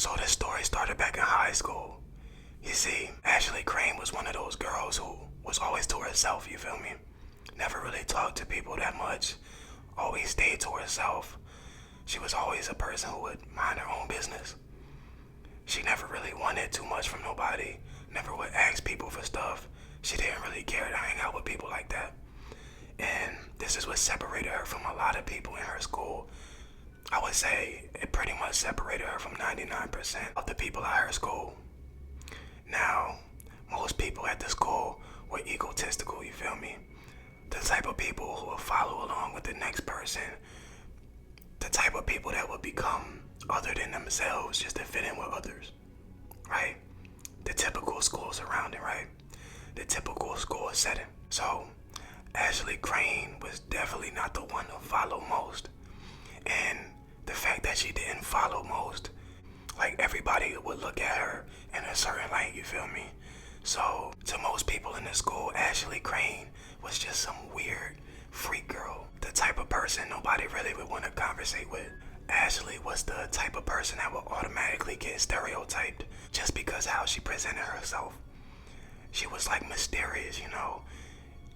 So this story started back in high school. You see, Ashily Krane was one of those girls who was always to herself, you feel me? Never really talked to people that much. Always stayed to herself. She was always a person who would mind her own business. She never really wanted too much from nobody. Never would ask people for stuff. She didn't really care to hang out with people like that. And this is what separated her from a lot of people in her school. I would say it pretty much separated her from 99% of the people at her school. Now, most people at the school were egotistical, you feel me? The type of people who will follow along with the next person. The type of people that would become other than themselves just to fit in with others, right? The typical school surrounding, right? The typical school setting. So, Ashily Krane was definitely not the one to follow most. And the fact that she didn't follow most, like everybody would look at her in a certain light, you feel me? So, to most people in the school, Ashily Krane was just some weird freak girl. The type of person nobody really would want to conversate with. Ashily was the type of person that would automatically get stereotyped just because of how she presented herself. She was like mysterious, you know?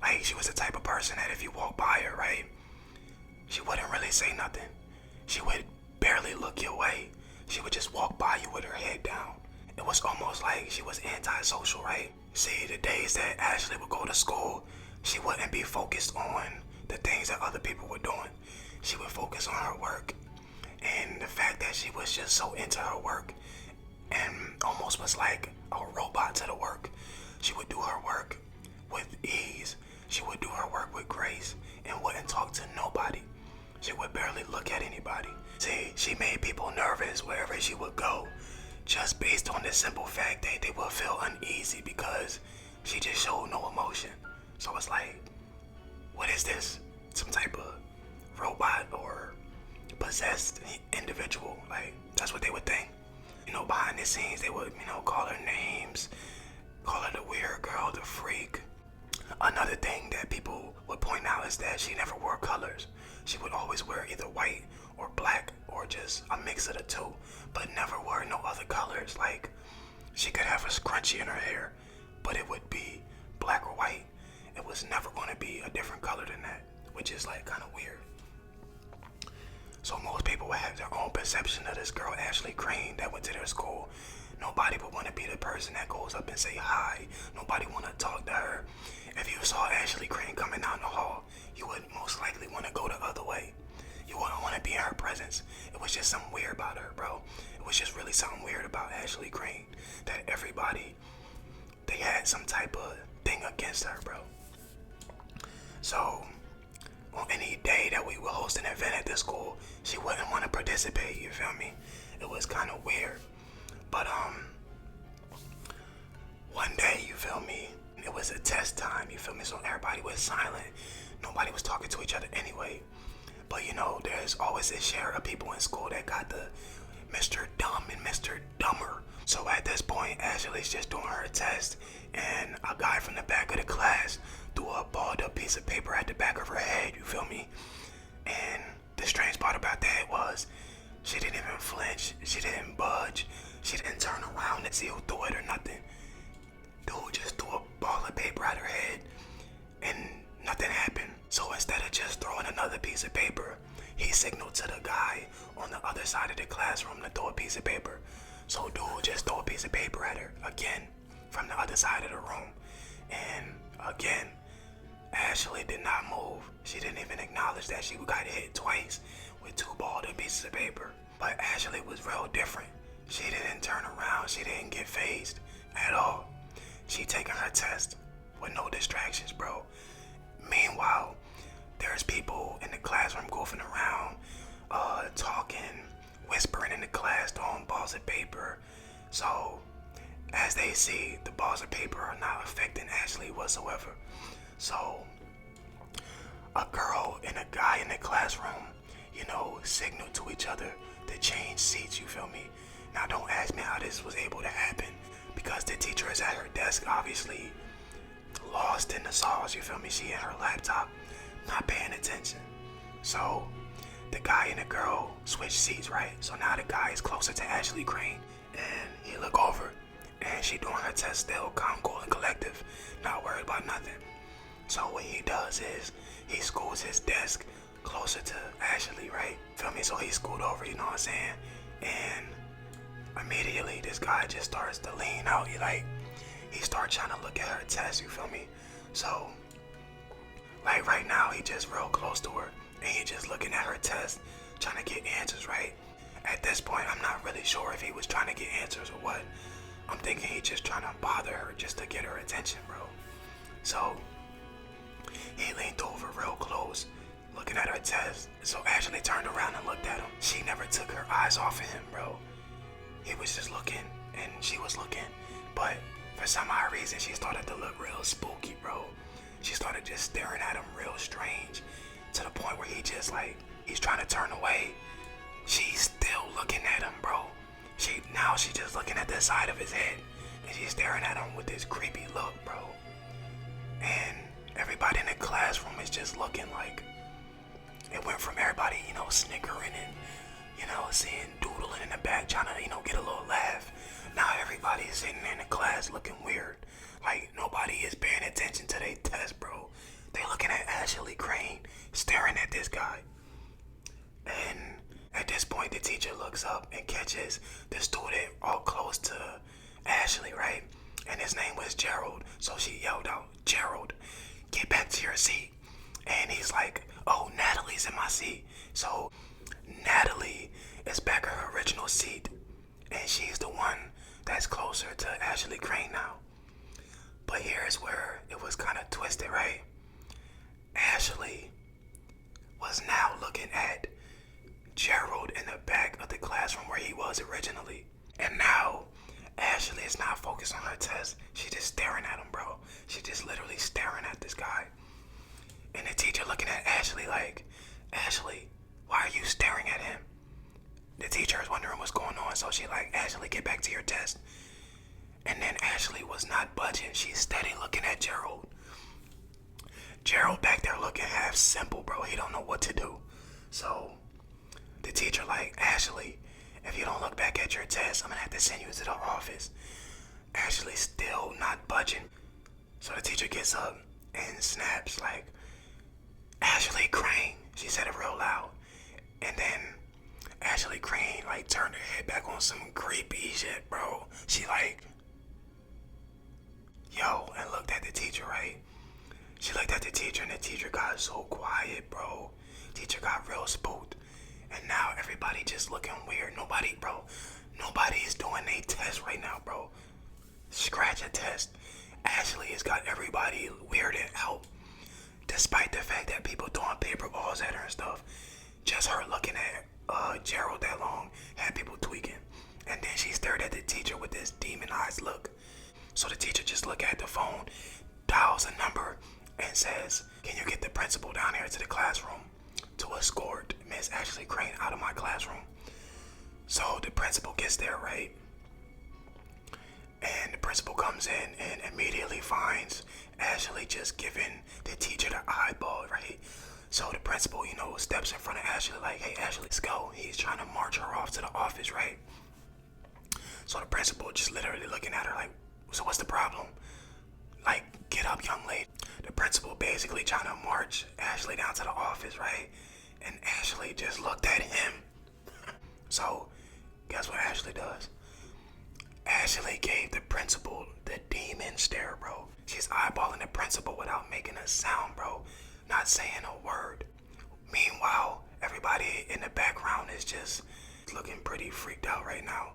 Like she was the type of person that if you walk by her, right? She wouldn't really say nothing. She would barely look your way. She would just walk by you with her head down. It was almost like she was antisocial, right? See, the days that Ashily would go to school, she wouldn't be focused on the things that other people were doing. She would focus on her work. And the fact that she was just so into her work and almost was like a robot to the work. She would do her work with ease. She would do her work with grace and wouldn't talk to nobody. She would barely look at anybody. See, she made people nervous wherever she would go, just based on the simple fact that they would feel uneasy because she just showed no emotion. So it's like, what is this? Some type of robot or possessed individual? Like, that's what they would think. You know, behind the scenes, they would, call her names, call her the weird girl, the freak. Another thing that people would point out is that she never wore colors. She would always wear either white or black or just a mix of the two, but never wore no other colors. Like, she could have a scrunchie in her hair, but it would be black or white. It was never going to be a different color than that, which is like kind of weird. So most people would have their own perception of this girl, Ashily Krane, that went to their school. Nobody would want to be the person that goes up and say hi. Nobody want to talk to her. If you saw Ashily Krane coming down the hall, you would most likely want to go the other way. You wouldn't want to be in her presence. It was just something weird about her, bro. It was just really something weird about Ashily Krane. That everybody, they had some type of thing against her, bro. So, on any day that we would host an event at the school, she wouldn't want to participate, you feel me? It was kind of weird. But, one day, you feel me, it was a test time, you feel me? So everybody was silent. Nobody was talking to each other anyway. But, there's always a share of people in school that got the Mr. Dumb and Mr. Dumber. So at this point, Ashley's just doing her test, and a guy from the back of the class threw a balled up piece of paper at the back of her head, you feel me? And the strange part about that was she didn't even flinch, she didn't budge, she didn't turn around and see who threw it or nothing. Dude just threw a ball of paper at her head and nothing happened. So instead of just throwing another piece of paper, he signaled to the guy on the other side of the classroom to throw a piece of paper. So dude just threw a piece of paper at her again from the other side of the room. And again, Ashily did not move. She didn't even acknowledge that she got hit twice with two balled up pieces of paper. But Ashily was real different. She didn't turn around. She didn't get fazed at all. She taking her test with no distractions, bro. Meanwhile, there's people in the classroom goofing around, talking, whispering in the class, throwing balls of paper. So, as they see, the balls of paper are not affecting Ashily whatsoever. So, a girl and a guy in the classroom, signal to each other to change seats, you feel me? Now, don't ask me how this was able to happen, because the teacher is at her desk, obviously lost in the sauce, you feel me? She in her laptop, not paying attention. So, the guy and the girl switched seats, right? So now the guy is closer to Ashily Krane, And he look over, and she doing her test still, calm, cool, and collective, not worried about nothing. So what he does is he scoots his desk closer to Ashily, right? Feel me? So he scoot over, you know what I'm saying? And immediately this guy just starts to lean out. He starts trying to look at her test, you feel me? So like right now he just real close to her and he just looking at her test, trying to get answers, right? At this point I'm not really sure if he was trying to get answers or what. I'm thinking he just trying to bother her just to get her attention, bro. So he leaned over real close, looking at her test. So Ashily turned around and looked at him. She never took her eyes off of him, bro. He was just looking, and she was looking. But for some odd reason, she started to look real spooky, bro. She started just staring at him real strange, to the point where he's trying to turn away. She's still looking at him, bro. Now she's just looking at the side of his head, and she's staring at him with this creepy look, bro. And everybody in the classroom is just looking like, it went from everybody, snickering and, seeing doodling in the back, trying to, get a little laugh. Now everybody's sitting in the class looking weird. Like nobody is paying attention to their test, bro. They looking at Ashily Krane, staring at this guy. And at this point, the teacher looks up and catches the student all close to Ashily, right? And his name was Gerald. So she yelled out, "Gerald, get back to your seat." And he's like, "Oh, Natalie's in my seat." So Natalie is back in her original seat, and she's the one that's closer to Ashily Krane now. But here's where it was kind of twisted, right? Ashily was now looking at Gerald in the back of the classroom where he was originally. And now Ashily is not focused on her test. She's just staring at him, bro. She's just literally staring at this guy. And the teacher looking at Ashily like, "Ashily, why are you staring at him?" The teacher is wondering what's going on, so she like, "Ashily, get back to your test." And then Ashily was not budging. She's steady looking at Gerald. Gerald back there looking half simple, bro. He don't know what to do. So the teacher like, "Ashily, if you don't look back at your test, I'm gonna have to send you to the office." Ashily still not budging. So the teacher gets up and snaps like, "Ashily Krane." She said it real loud. And then Ashily Krane like turned her head back on some creepy shit, bro. She like, yo, and looked at the teacher, right? She looked at the teacher and the teacher got so quiet, bro. Teacher got real spooked. And now everybody just looking weird. Nobody is doing a test right now, bro. Scratch a test. Ashily has got everybody weirded out. Despite the fact that people throwing paper balls at her and stuff. Just her looking at Gerald that long had people tweaking. And then she stared at the teacher with this demonized look. So the teacher just looked at the phone, dials a number, and says, "Can you get the principal down here to the classroom to escort Miss Ashily Krane out of my classroom?" So the principal gets there, right? And the principal comes in and immediately finds Ashily just giving the teacher the eyeball, right? So the principal, steps in front of Ashily like, "Hey, Ashily, let's go." He's trying to march her off to the office, right? So the principal just literally looking at her like, "So what's the problem? Like, get up, young lady." The principal basically trying to march Ashily down to the office, right? And Ashily just looked at him. So guess what Ashily does? Ashily gave the principal the demon stare, bro. She's eyeballing the principal without making a sound, bro. Not saying a word. Meanwhile, everybody in the background is just looking pretty freaked out right now.